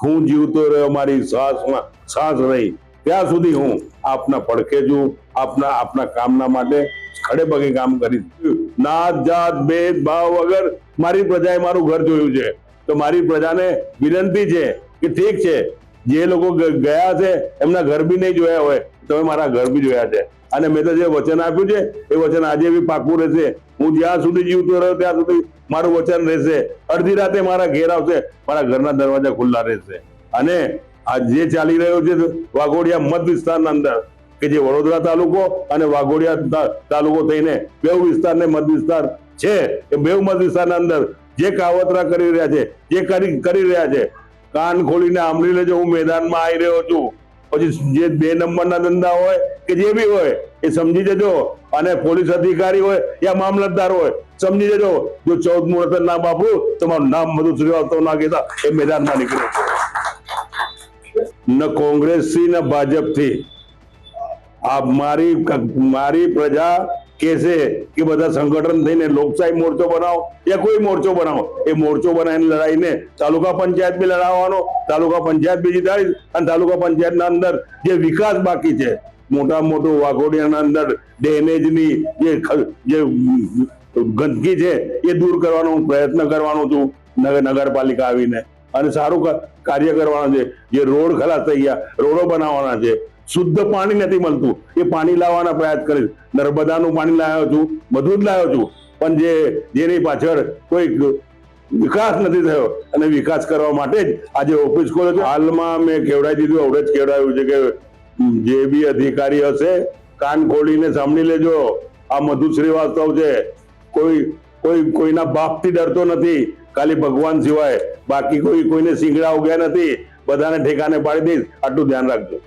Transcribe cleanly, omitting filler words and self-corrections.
હું જીવતો રહ્યો, મારી શ્વાસમાં શ્વાસ રહી ત્યાં સુધી હું આપના પડખે છું, આપના કામના માટે ખડે પગે કામ કરીશ. નાત જાત ભેદભાવ વગર મારી પ્રજાએ મારું ઘર જોયું છે, તો મારી પ્રજાને વિનંતી છે કે ઠીક છે, જે લોકો ગયા છે એમના ઘર બી નહીં જોયા હોય, તમે મારા ઘર બી જોયા છે, અને મેં તો જે વચન આપ્યું છે એ વચન આજે બી પાકું રહેશે. હું જ્યાં સુધી જીવતો રહ્યો ત્યાં સુધી મારું વચન રહેશે. અડધી રાતે મારા ઘેર આવશે, મારા ઘરના દરવાજા ખુલ્લા રહેશે. અને આ જે ચાલી રહ્યો છે વાઘોડિયા મત વિસ્તારના અંદર, કે જે વડોદરા તાલુકો અને વાઘોડિયા તાલુકો થઈને બેઉ વિસ્તારને મત વિસ્તાર છે, એ બેઉ મત વિસ્તારના અંદર જે કાવતરા કરી રહ્યા છે, જે કરી રહ્યા છે, કાન ખોલીને સાંભળી લેજો. હું મેદાનમાં આવી રહ્યો છું. પછી જે 2 નંબરના ધંધા હોય કે જે બી હોય એ સમજી જજો, અને પોલીસ અધિકારી હોય યા મામલતદાર હોય સમજી જજો. જો 14 મુહૂર્ત ના બાપુ તમારું નામ બધું શ્રીવાસ્તવ ના કહેતા એ મેદાનમાં નીકળે છે. ન કોંગ્રેસથી ન ભાજપથી. આ મારી પ્રજા કહેશે કે બધા સંગઠન થઈને લોકશાહી મોરચો બનાવો યા કોઈ મોરચો બનાવો. એ મોરચો બનાવીને લડાઈને તાલુકા પંચાયત બી લડાવવાનો, તાલુકા પંચાયત બી જીતાડીશ, અને તાલુકા પંચાયતના અંદર જે વિકાસ બાકી છે, મોટું વાઘોડિયાના અંદર ડેમેજની જે ગંદકી છે એ દૂર કરવાનો હું પ્રયત્ન કરવાનો છું નગરપાલિકા આવીને, અને સારું કાર્ય કરવાનું છે. જે રોડ ખલાસ થઈ ગયા, રોડો બનાવવાના છે. શુદ્ધ પાણી નથી મળતું, એ પાણી લાવવાના પ્રયાસ કરીશ. નર્મદાનું પાણી લાવ્યો છું, બધું જ લાવ્યો છું, પણ જેની પાછળ કોઈ વિકાસ નથી થયો, અને વિકાસ કરવા માટે જ આજે ઓફિસ ખોલે છે. હાલમાં મેં કેવડાવી દીધું, આવડે જ કેવડાવ્યું છે કે જે બી અધિકારી હશે કાન ખોલીને સાંભળી લેજો. આ મધુ શ્રીવાસ્તવ છે, કોઈના બાપથી ડરતો નથી, ખાલી ભગવાન સિવાય. બાકી કોઈને સિંગડા ઉગ્યા નથી, બધાને ઠેકાને પાડી દઈશ. આટલું ધ્યાન રાખજો.